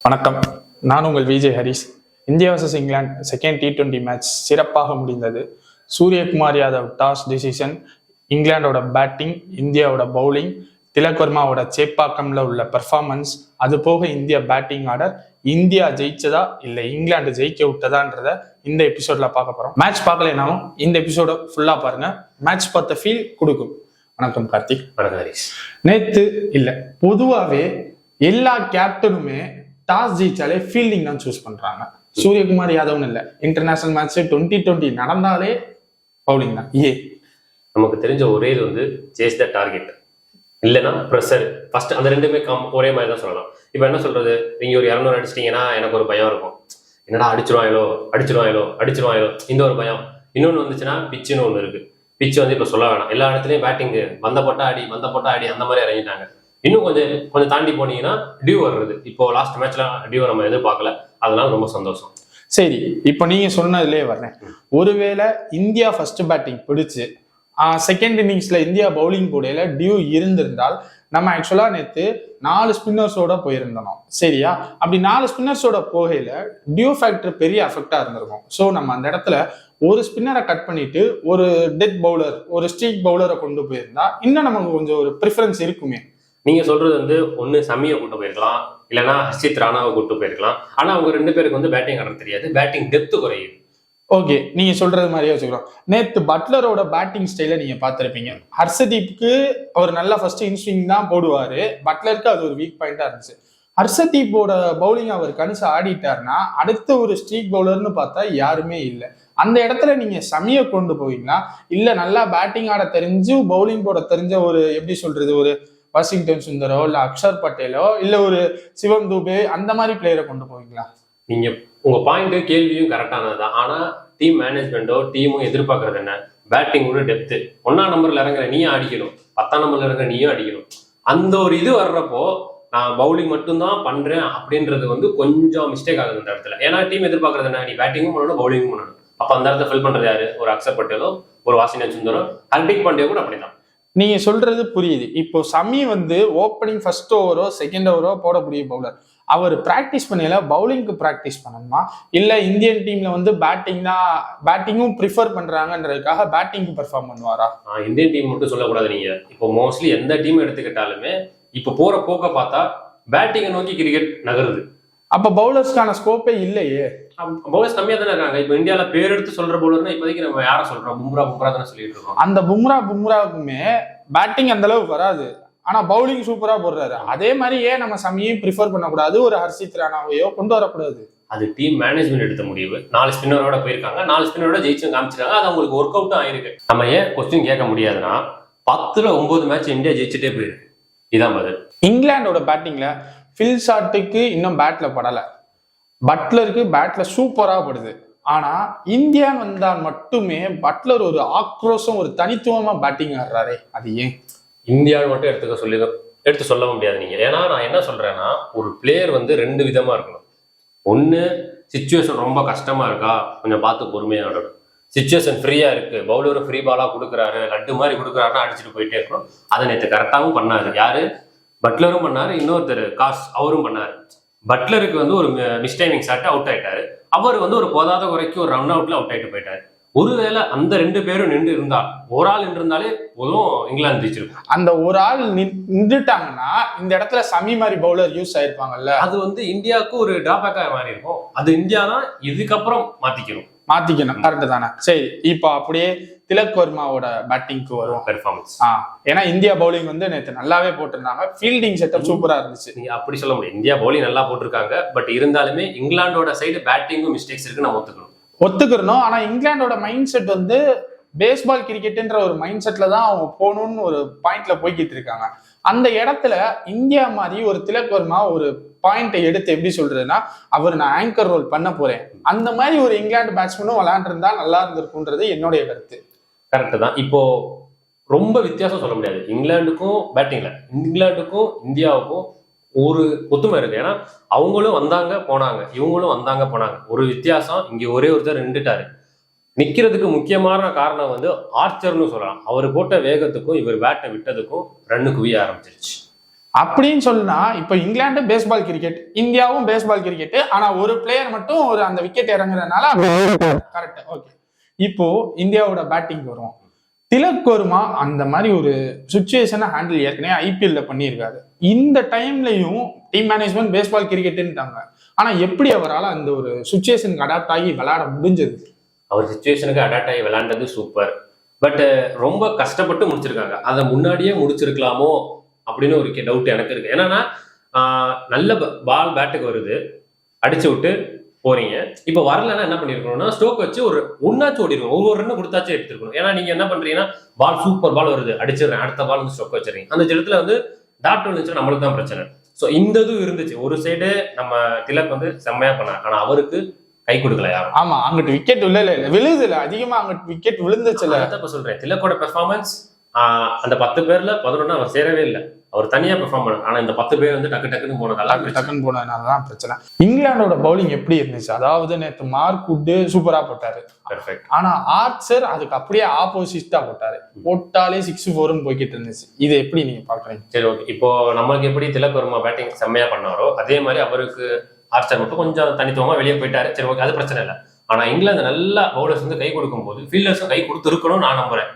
வணக்கம். நான் உங்கள் Vijay Haris. India vs England second T20 match சிறப்பாக முடிந்தது. சூரியகுமார் யாதவ் டாஸ் டிசிஷன், இங்கிலாண்டோட பேட்டிங், இந்தியாவோட பவுலிங், திலக் வர்மாவோட சேப்பாக்கம்ல உள்ள பெர்ஃபார்மன்ஸ், அது போக இந்தியா பேட்டிங் ஆர்டர், இந்தியா ஜெயிச்சதா இல்லை இங்கிலாந்து ஜெயிக்க விட்டதான்றத இந்த எபிசோட்ல பார்க்க போறோம். மேட்ச் பார்க்கலனாலும் இந்த எபிசோட ஃபுல்லா பாருங்க, மேட்ச் பார்த்த ஃபீல் கொடுக்கும். வணக்கம் கார்த்திக். வணக்கம் ஹரிஸ். நேத்து இல்ல, பொதுவாவே எல்லா கேப்டனுமே டாஸ் ஜெயிச்சாலே ஃபீல்டிங் தான் சூஸ் பண்றாங்க. சூரியகுமார் யாதவ்னு இல்ல, இன்டர்நேஷனல் மேட்ச் 2020 நடந்தாலே பவுலிங் தான். நமக்கு தெரிஞ்ச ஒரே இது வந்து சேஸ் த டார்கெட், இல்லைன்னா ப்ரெஷர். ஃபர்ஸ்ட் அந்த ரெண்டுமே ஒரே மாதிரி தான் சொல்லலாம். இப்போ என்ன சொல்றது, நீங்க ஒரு 200 அடிச்சிட்டீங்கன்னா எனக்கு ஒரு பயம் இருக்கும், என்னடா அடிச்சிருவாங்களோ இந்த ஒரு பயம். இன்னொன்று வந்துச்சுன்னா பிச்சுன்னு ஒன்று இருக்கு. பிச்சு வந்து இப்போ சொல்ல வேணாம், எல்லா இடத்துலையும் பேட்டிங்கு வந்த போட்டா அடி அந்த மாதிரி இறங்கிட்டாங்க. இன்னும் கொஞ்சம் தாண்டி போனீங்கன்னா டியூ வர்றது. இப்போ லாஸ்ட் மேட்ச்ல டியூ நம்ம எதிர்பார்க்கல, அதெல்லாம் ரொம்ப சந்தோஷம். சரி, இப்போ நீங்க சொன்னதுலேயே வர்றேன். ஒருவேளை இந்தியா ஃபர்ஸ்ட் பேட்டிங் பிடிச்சு செகண்ட் இன்னிங்ஸ்ல இந்தியா பவுலிங் போடையில டியூ இருந்திருந்தால் நம்ம ஆக்சுவலா நேற்று 4 ஸ்பின்னர்ஸோட போயிருந்தோம். சரியா? அப்படி 4 ஸ்பின்னர்ஸோட போகையில டியூ ஃபேக்டர் பெரிய அஃபெக்டா இருந்திருக்கும். ஸோ நம்ம அந்த இடத்துல ஒரு ஸ்பின்னரை கட் பண்ணிட்டு ஒரு டெத் பவுலர், ஒரு ஸ்ட்ரீக் பவுலரை கொண்டு போயிருந்தா இன்னும் நமக்கு கொஞ்சம் ஒரு ப்ரிஃபரன்ஸ் இருக்குமே. நீங்க சொல்றது வந்து ஒன்னு சமியை கூட்டு போயிருக்கலாம், இல்லைன்னா ஹர்ஷித் ராணாவை கூட்டு போயிருக்கலாம். ஆனா அவங்க 2 பேருக்கு வந்து பேட்டிங் ஆட தெரியாது, பேட்டிங் டெப்த் குறையுது. ஓகே, நீங்க சொல்றது மாதிரியே வச்சுக்கிறோம். நேத்து பட்லரோட பேட்டிங் ஸ்டைல நீங்க பார்த்திருப்பீங்க. ஹர்ஷதீப்க்கு அவர் நல்லா ஃபர்ஸ்ட் இன்ஸ்விங் தான் போடுவாரு, பட்லருக்கு அது ஒரு வீக் பாயிண்டா இருந்துச்சு. ஹர்ஷதீப்போட பவுலிங் அவர் கணிச்சு ஆடிட்டாருன்னா அடுத்த ஒரு ஸ்ட்ரீக் பவுலர்னு பார்த்தா யாருமே இல்லை. அந்த இடத்துல நீங்க சமியை கொண்டு போவீங்களா, இல்ல நல்லா பேட்டிங் ஆட தெரிஞ்சு பவுலிங் போட தெரிஞ்ச ஒரு எப்படி சொல்றது, ஒரு வாஷிங்டன் சுந்தரோ இல்ல அக்ஷர் பட்டேலோ இல்ல ஒரு சிவம் தூபே அந்த மாதிரி பிளேயரை கொண்டு போவீங்களா? நீங்க உங்க பாயிண்ட் கேள்வியும் கரெக்டானதுதான். ஆனா டீம் மேனேஜ்மெண்டோ டீமும் எதிர்பார்க்கறது என்ன, பேட்டிங்கோட டெப்த். 1ஆம் நம்பர்ல இறங்குற நீயும் அடிக்கணும், 10ஆம் நம்பர்ல இறங்குற நீயும் அடிக்கணும். அந்த ஒரு இது வர்றப்போ நான் பவுலிங் மட்டும்தான் பண்றேன் அப்படின்றது வந்து கொஞ்சம் மிஸ்டேக் ஆகுது அந்த இடத்துல. ஏன்னா டீம் எதிர்பார்க்கறது என்ன, நீ பேட்டிங்கும் பண்ணணும் பவுலிங்கும் பண்ணணும். அப்ப அந்த இடத்துல ஃபில் பண்றது யாரு? ஒரு அக்ஷர் பட்டேலோ ஒரு வாஷிங்டன் சுந்தரோ, ஹர்திக் பாண்டியா கூட அப்படிதான். நீங்க சொல்றது புரியுது. இப்போ சமி வந்து ஓப்பனிங் ஃபர்ஸ்ட் ஓவரோ செகண்ட் ஓவரோ போடக்கூடிய பவுலர். அவர் பிராக்டிஸ் பண்ணல பவுலிங்க்கு பிராக்டிஸ் பண்ணணுமா, இல்ல இந்தியன் டீம்ல வந்து பேட்டிங்கும் ப்ரிஃபர் பண்றாங்கன்றதுக்காக பேட்டிங்க்கு பெர்ஃபார்ம் பண்ணுவாரா? இந்தியன் டீம் மட்டும் சொல்லக்கூடாது. நீங்க இப்போ மோஸ்ட்லி எந்த டீம் எடுத்துக்கிட்டாலுமே இப்போ போற போக்க பார்த்தா பேட்டிங்கை நோக்கி கிரிக்கெட் நகருது. அப்ப பவுலர்ஸ்க்கான ஸ்கோப்பே இல்லையே. பவுலர்ஸ் கம்மியா தானே இருக்காங்க. இப்போ இந்தியாவில பேர் எடுத்து சொல்ற பவுலர்னா இப்போதைக்கு நம்ம யாரை சொல்றோம்? பும்ரா தானே சொல்லிட்டு இருக்கோம். அந்த பும்ராவுக்குமே பேட்டிங் அந்த அளவுக்கு வராது, ஆனா பவுலிங் சூப்பரா போடுறாரு. அதே மாதிரி ஏன் நம்ம சமியையும் ப்ரிஃபர் பண்ணக்கூடாது, ஒரு ஹர்ஷித் ராணாவையோ கொண்டு வரக்கூடாது? அது டீம் மேனேஜ்மெண்ட் எடுத்த முடிவு. 4 ஸ்பின்னரோட போயிருக்காங்க, 4 ஸ்பின்னரோட ஜெயிச்சும் காமிச்சிருக்காங்க, அது அவங்களுக்கு ஒர்க் அவுட்டும் ஆயிருக்கு. நம்ம ஏன் கொஸ்டின் கேட்க முடியாதுன்னா 10ல் 9 மேட்ச் இந்தியா ஜெயிச்சுட்டே போயிருக்கு. இதான் பதில். இங்கிலாண்டோட பேட்டிங்ல ஃபில் ஷாட்டுக்கு இன்னும் பேட்ல படல, பட்லருக்கு பேட்ல சூப்பரா படுது. ஆனா இந்தியா வந்தால் மட்டுமே பட்லர் ஒரு ஆக்ரோஷம், ஒரு தனித்துவமா பேட்டிங் ஆடுறாரே, அது ஏன்? இந்தியாவில் மட்டும் எடுத்து சொல்ல முடியாது நீங்க. ஏன்னா நான் என்ன சொல்றேன்னா, ஒரு பிளேயர் வந்து 2 விதமா இருக்கணும். ஒன்னு சிச்சுவேஷன் ரொம்ப கஷ்டமா இருக்கா, கொஞ்சம் பார்த்து பொறுமையா ஆடணும். சிச்சுவேஷன் ஃப்ரீயா இருக்கு, பவுலரும் ஃப்ரீ பாலா கொடுக்குறாரு, லட்டு மாதிரி கொடுக்குறாருன்னா அடிச்சுட்டு போயிட்டே இருக்கணும். அதை நேற்று கரெக்டாகவும் பண்ணாரு. யாரு? பட்லரும் பண்ணாரு, இன்னொருத்தர் காஸ் அவரும் பண்ணாரு. பட்லருக்கு வந்து ஒரு மிஸ்டைமிங் ஷாட் அவுட் ஆயிட்டாரு, அவர் வந்து ஒரு போதாத குறைக்கு ஒரு ரன் அவுட்ல அவுட் ஆயிட்டு போயிட்டாரு. ஒருவேளை அந்த 2 பேரும் நின்று இருந்தா, ஒரு ஆள் நின்று இருந்தாலே போதும் இங்கிலாந்து ஜெயிச்சிருக்கும். அந்த ஒரு ஆள் நின்றுட்டாங்கன்னா இந்த இடத்துல சமி மாதிரி பவுலர் யூஸ் ஆயிருப்பாங்கல்ல, அது வந்து இந்தியாவுக்கு ஒரு டிராபேக்கா மாறி இருக்கும். அது இந்தியா தான் இதுக்கப்புறம் மாத்திக்கணும். கரெக்ட் தானே? சரி, இப்போ அப்படியே திலக் வர்மாவோட பேட்டிங்க்கு வரும். பெர்ஃபார்மன்ஸ். ஏன்னா இந்தியா பவுலிங் வந்து நேற்று நல்லாவே போட்டிருந்தாங்க, ஃபீல்டிங் செட்டப் சூப்பரா இருந்துச்சு. நீங்க அப்படி சொல்ல முடியும், இந்தியா பவுலிங் நல்லா போட்டிருக்காங்க. பட் இருந்தாலுமே இங்கிலாண்டோட சைடு பேட்டிங்கும் மிஸ்டேக்ஸ் இருக்கு, நம்ம ஒத்துக்கிறணும். ஆனா இங்கிலாண்டோட மைண்ட் செட் வந்து பேஸ்பால் கிரிக்கெட்ன்ற ஒரு மைண்ட் செட்ல தான் அவங்க போகணும்னு ஒரு பாயிண்ட்ல போய்கிட்டு இருக்காங்க. அந்த இடத்துல இந்தியா மாதிரி ஒரு திலக் வர்மா ஒரு பாயிண்டை எடுத்து எப்படி சொல்றதுன்னா, நான் ஆங்கர் ரோல் பண்ண போறேன், அந்த மாதிரி ஒரு இங்கிலாந்து பேட்ஸ்மேனும் விளையாண்டுருந்தா நல்லா இருந்திருக்கும்ன்றது என்னுடைய கருத்து. கரெக்ட் தான். இப்போ ரொம்ப வித்தியாசம் சொல்ல முடியாது இங்கிலாந்துக்கும் பேட்டிங்ல. இங்கிலாந்துக்கும் இந்தியாவுக்கும் ஒரு ஒத்துமை இருக்கு. ஏன்னா அவங்களும் வந்தாங்க போனாங்க, இவங்களும் வந்தாங்க போனாங்க. ஒரு வித்தியாசம், இங்க ஒரே ஒருத்தர் நின்றுட்டாரு. நிக்கிறதுக்கு முக்கியமான காரணம் வந்து ஆர்ச்சர்னு சொல்லலாம். அவர் போட்ட வேகத்துக்கும் இவர் பேட்டை விட்டதுக்கும் ரன்னு குவிய ஆரம்பிச்சிருச்சு. அப்படின்னு சொன்னா இப்ப இங்கிலாந்து பேஸ்பால் கிரிக்கெட், இந்தியாவும் பேஸ்பால் கிரிக்கெட். ஆனா ஒரு பிளேயர் மட்டும் ஒரு அந்த விக்கெட் இறங்குறதுனால கரெக்ட். ஓகே, இப்போ இந்தியாவோட பேட்டிங் வருவோம். திலக் வர்மா அந்த மாதிரி ஒரு சுச்சுவேஷனை ஹேண்டில் ஏற்கனவே ஐபிஎல்ல பண்ணியிருக்காரு. இந்த டைம்லயும் டீம் மேனேஜ்மெண்ட் பேஸ்பால் கிரிக்கெட்டுன்ட்டாங்க. ஆனா எப்படி அவரால் அந்த ஒரு சுச்சுவேஷனுக்கு அடாப்ட் ஆகி விளையாட முடிஞ்சது? அவர் சுச்சுவேஷனுக்கு அடாப்ட் ஆகி விளையாண்டது சூப்பர். பட் ரொம்ப கஷ்டப்பட்டு முடிச்சிருக்காங்க. அதை முன்னாடியே முடிச்சிருக்கலாமோ அப்படின்னு ஒரு டவுட் எனக்கு இருக்கு. என்னன்னா நல்ல பால் பேட்டுக்கு வருது, அடிச்சு விட்டு போறீங்க. இப்ப வரலன்னா என்ன பண்ணிருக்கணும்னா ஸ்டோக் வச்சு ஒரு ஒன்னாச்சும் ஓடிடும், ஒவ்வொரு ரன்னு கொடுத்தாச்சும் எடுத்துருக்கணும். ஏன்னா நீங்க என்ன பண்றீங்கன்னா பால் சூப்பர் பால் வருது, அடிச்சிடுறேன், அடுத்த பால் வந்து ஸ்டோக் வச்சிருக்கீங்க. அந்த இடத்துல வந்து டாட் வந்துச்சுன்னா நம்மளுக்கு தான் பிரச்சனை. ஸோ இந்த இது இருந்துச்சு. ஒரு சைடு நம்ம திலக் வந்து செம்மையா பண்ணார், ஆனா அவருக்கு கை கொடுக்கல யாரும். ஆமா, அங்கிட்டு விக்கெட் விழுது இல்ல அதிகமா, அங்கிட்டு விக்கெட் விழுந்துச்சுல. இப்ப சொல்றேன் திலக்கோட பெர்ஃபார்மன்ஸ் அந்த 10 பேர்ல 11 அவர் சேரவே இல்லை, அவர் தனியா பெர்ஃபார்ம் பண்ணார். ஆனா இந்த 10 பேர் வந்து டக்குன்னு போனதுனாலதான் பிரச்சனை. இங்கிலாந்தோட பவுலிங் எப்படி இருந்துச்சு? அதாவது நேற்று மார்க் வுட் சூப்பரா போட்டாரு, ஆனா ஆர்ச்சர் அதுக்கு அப்படியே ஆப்போசிட்டா போட்டாரு. போட்டாலே 6-4 போய்கிட்டு இருந்துச்சு. இது எப்படி நீங்க பாக்குறீங்க? சரி, ஓகே. இப்போ நம்மளுக்கு எப்படி திலக் வர்மா பேட்டிங் செம்மையா பண்ணாரோ அதே மாதிரி அவருக்கு ஆர்ச்சர் மட்டும் கொஞ்சம் தனித்துவமா வெளியே போயிட்டாரு. சரி, ஓகே, அது பிரச்சனை இல்லை. ஆனா இங்கிலாந்து நல்லா பவுலர்ஸ் வந்து கை கொடுக்கும் போது ஃபீல்டர்ஸும் கை கொடுத்து இருக்கணும் நான் நம்புறேன்.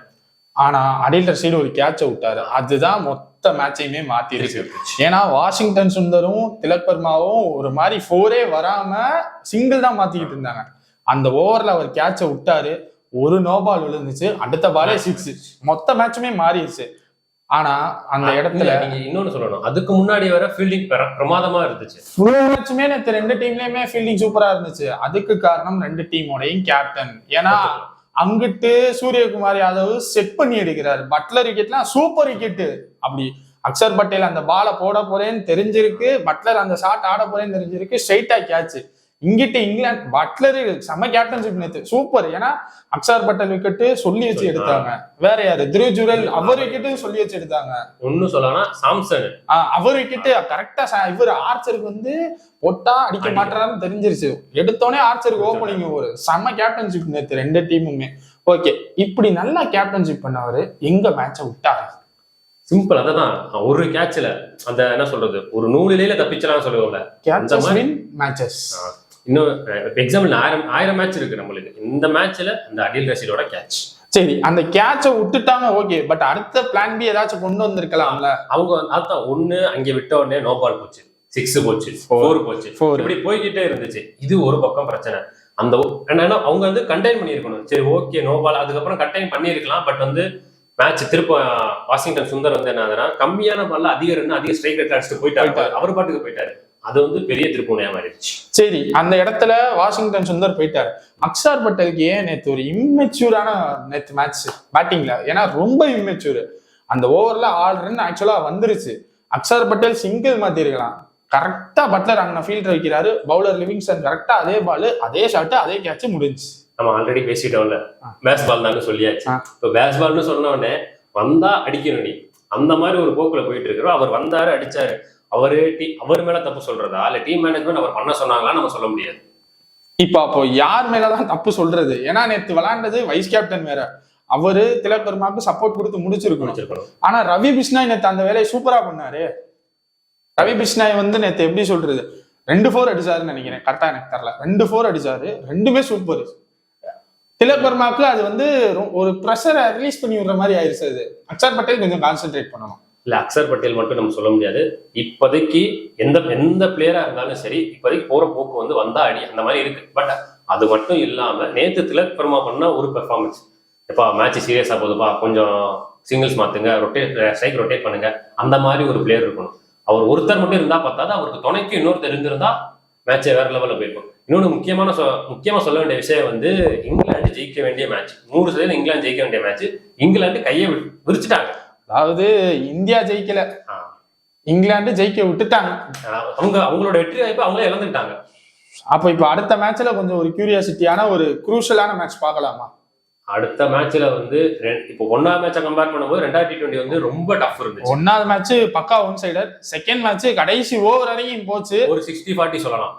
ஆனா அடில் ரஷீட் ஒரு கேட்ச விட்டாரு, அதுதான் மொத்த மேட்சையுமே மாத்திருக்கு. ஏன்னா வாஷிங்டன் சுந்தரும் திலக் வர்மாவும் ஒரு மாதிரி 4 வராம சிங்கிள் தான் மாத்திக்கிட்டு இருந்தாங்க. அந்த ஓவர்ல அவர் கேட்ச விட்டாரு, ஒரு நோபால் விழுந்துச்சு, அடுத்த பாலே 6, மொத்த மேட்சுமே மாறிடுச்சு. ஆனா அந்த இடத்துல நீங்க இன்னொன்னு சொல்லணும், அதுக்கு முன்னாடி வர ஃபீல்டிங் பிரமாதமா இருந்துச்சு. ஃபுல் மேட்சுமே நேற்று 2 டீம்லயுமே ஃபீல்டிங் சூப்பரா இருந்துச்சு. அதுக்கு காரணம் 2 டீமோடையும் கேப்டன். ஏன்னா அங்கிட்டு சூரியகுமார் யாதவ் செட் பண்ணி எடுக்கிறாரு. பட்லர் விக்கெட்லாம் சூப்பர் விக்கெட்டு. அப்படி அக்ஷர் பட்டேல் அந்த பாலை போட போறேன்னு தெரிஞ்சிருக்கு, பட்லர் அந்த ஷாட் ஆட போறேன்னு தெரிஞ்சிருக்கு, ஸ்ட்ரைட்டா கேட்ச். இங்கிட்டு இங்கிலாந்து பட்லர் செம்ம கேப்டன்ஷிப் நேற்று சூப்பர். ஏன்னா அக்ஷர் பட்டேல் விக்கெட்டு சொல்லி வச்சு எடுத்தாங்க. வேற யாரு, த்ருவ் ஜுரல் அவர் விக்கெட்டும் சொல்லி வச்சு எடுத்தாங்க. ஒன்னும் சொல்லலாம், சாம்சன் அவர் விக்கெட்டு கரெக்டா. இவர் ஆர்ச்சருக்கு வந்து ஒட்டா அடிக்க மாட்டாருன்னு தெரிஞ்சிருச்சு. எடுத்தோடனே ஆர்ச்சருக்கு ஓப்பனிங் ஒரு செம்ம கேப்டன்ஷிப் நேற்று 2 டீமுமே. ஓகே, இப்படி நல்லா கேப்டன்ஷிப் பண்ணவரு எங்க மேட்சை விட்டாரு? சிம்பிள், அதான் ஒரு கேட்ச்ல அந்த என்ன சொல்றது ஒரு நூலிலேயே தப்பிச்சலாம் சொல்லுவோம்ல, மேட்சஸ். இன்னும் எக்ஸாம்பிள் 1000 மேட்ச் இருக்கு நம்மளுக்கு. இந்த மேட்ச்ல அந்த அடில் ரஷீடோட கேட்ச். சரி, அந்த கேட்சை விட்டுட்டாங்க, ஓகே. பட் அடுத்த பிளான் பி ஏதாச்சும் கொண்டு வந்திருக்கலாம்ல அவங்க. அதான் ஒண்ணு அங்க விட்ட உடனே நோ பால் போச்சு, 6 போச்சு, 4 போச்சு, இப்படி போய்கிட்டே இருந்துச்சு. இது ஒரு பக்கம் பிரச்சனை. அந்த என்னன்னா அவங்க வந்து கண்டெயின் பண்ணிருக்கணும். சரி, ஓகே, நோ பால், அதுக்கப்புறம் கண்டெயின் பண்ணிருக்கலாம். பட் வந்து மேட்ச் திருப்ப வாஷிங்டன் சுந்தர் வந்து என்ன கம்மியான பால்ல அதிக ரன் அதிக ஸ்ட்ரைக் ரேட் அடிச்சுட்டு போயிட்டாரு, அவர் பாட்டுக்கு போயிட்டாரு. அது வந்து பெரிய திருப்புனையா மாறிடுச்சு. சரி, அந்த இடத்துல வாஷிங்டன் சுந்தர் போயிட்டாரு. அக்ஷர் பட்டேலுக்கு ஏன் நேற்று ஒரு இம்மெச்சூரான நேற்று மேட்ச் பேட்டிங்ல? ஏன்னா ரொம்ப இம்மெச்சூர். அந்த ஓவர்ல 6 ரன் ஆக்சுவலா வந்துருச்சு. அக்ஷர் பட்டேல் சிங்கிள் மாத்தி இருக்கலாம். கரெக்டா பட்லர் அங்க ஃபீல்டர் வைக்கிறாரு, பவுலர் லிவிங்ஸ்டன் கரெக்டா அதே பால் அதே ஷாட் அதே கேட்ச் முடிஞ்சு. நம்ம ஆல்ரெடி பேசிட்டோம்ல, பேஸ் பால் தான் சொல்லியாச்சு. இப்போ பேஸ் பால்னு சொன்ன உடனே வந்தா அடிக்கணும் நீ, அந்த மாதிரி ஒரு போக்குல போயிட்டு இருக்கிறோம். அவர் வந்தாரு, அடிச்சாரு. அவர் மேல தப்பு சொல்றதா இல்ல டீம் மேனேஜ்மெண்ட் அவர் பண்ண சொன்னாங்களா நம்ம சொல்ல முடியாது. இப்ப அப்போ யார் மேலதான் தப்பு சொல்றது? ஏன்னா நேற்று விளையாண்டது வைஸ் கேப்டன் வேற, அவரு திலக் வர்மாவுக்கு சப்போர்ட் கொடுத்து முடிச்சிருக்கணும். ஆனா ரவி பிஷ்னாய் நேற்று அந்த வேலையை சூப்பரா பண்ணாரு. ரவி பிஷ்னாய் வந்து நேற்று எப்படி சொல்றது 2 4 அடிச்சாருன்னு நினைக்கிறேன், கரெக்டா எனக்கு தெரியல. 2 4 அடிச்சாரு, 2மே சூப்பர். திலக் வர்மாவுக்கு அது வந்து ஒரு ப்ரெஷரை ரிலீஸ் பண்ணி விடுற மாதிரி ஆயிடுச்சு. அது அக்ஷர் பட்டேல் கொஞ்சம் கான்சென்ட்ரேட் பண்ணணும். இல்ல, அக்ஷர் பட்டேல் மட்டும் நம்ம சொல்ல முடியாது. இப்போதைக்கு எந்த பிளேயரா இருந்தாலும் சரி, இப்போதைக்கு போற போக்கு வந்து வந்தா அடி அந்த மாதிரி இருக்கு. பட் அது மட்டும் இல்லாம நேற்று திலக் வர்மா பண்ண ஒரு பெர்ஃபார்மன்ஸ், எப்பா மேட்ச் சீரியஸா போகுதுப்பா, கொஞ்சம் சிங்கிள்ஸ் மாத்துங்க, ஸ்ட்ரைக் ரொட்டேட் பண்ணுங்க, அந்த மாதிரி ஒரு பிளேயர் இருக்கணும். அவர் ஒருத்தர் மட்டும் இருந்தா பார்த்தாது, அவருக்கு துணைக்கு இன்னொருத்தர் இருந்திருந்தா மேட்சை வேற லெவலில் போயிருக்கும். இன்னொன்று முக்கியமா சொல்ல வேண்டிய விஷயம் வந்து இங்கிலாந்து ஜெயிக்க வேண்டிய மேட்ச், 100% இங்கிலாந்து ஜெயிக்க வேண்டிய மேட்ச். இங்கிலாந்து கையை விரிச்சுட்டாங்க. அதாவது இந்தியா ஜெயிக்கல, இங்கிலாந்து ஜெயிக்க விட்டுட்டாங்க. அவங்களோட வெற்றி வாய்ப்பு அவங்களே இழந்துட்டாங்க. அப்ப இப்ப அடுத்த மேட்ச்ல கொஞ்சம் ஒரு கியூரியாசிட்டியான ஒரு குரூஷியலான மேட்ச் பார்க்கலாமா? அடுத்த மேட்ச்ல வந்து இப்போ 1வது மேட்சை கம்பேர் பண்ணும்போது 2வது T20 வந்து ரொம்ப டஃப் இருந்துச்சு. 1வது மேட்ச் பக்கா ஒன் சைடர், செகண்ட் மேட்ச் கடைசி ஓவர் வரைக்கும் போச்சு. ஒரு 60-40 சொல்லலாம்,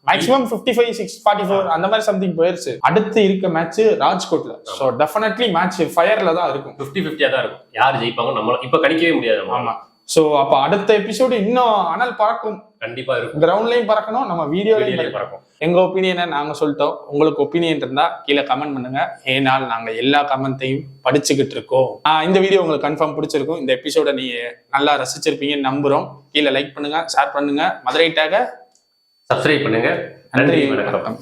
மேக்ஸிமம் 55-44 அந்த மாதிரி சம்திங் போயிருச்சு. அடுத்து இருக்க மேட்ச் ராஜ்கோட்ல. சோ டெஃபினெட்லி மேட்ச் ஃபயர்ல தான் இருக்கும், 50-50 தான் இருக்கும். யார் ஜெயிப்பாங்க நம்ம இப்ப கணிக்கவே முடியாது. ஆமா, ஸோ அப்ப அடுத்த எபிசோடு இன்னும் அனல் பறக்கும். கண்டிப்பா இருக்கும். கிரவுண்ட்லயும் பறக்கணும், நம்ம வீடியோலயும் வீடியோலயும் பறக்கும். எங்க ஒப்பீனியனை நாங்க சொல்லிட்டோம். உங்களுக்கு ஒப்பீனியன் இருந்தா கீழே கமெண்ட் பண்ணுங்க. ஏனால் நாங்க எல்லா கமெண்ட்டையும் படிச்சுக்கிட்டு இருக்கோம். இந்த வீடியோ உங்களுக்கு கன்ஃபார்ம் பிடிச்சிருக்கும். இந்த எபிசோட நீங்க நல்லா ரசிச்சிருப்பீங்கன்னு நம்புறோம். கீழே லைக் பண்ணுங்க, ஷேர் பண்ணுங்க, மதுரை டேக சப்ஸ்கிரைப் பண்ணுங்க. நன்றி, வணக்கம்.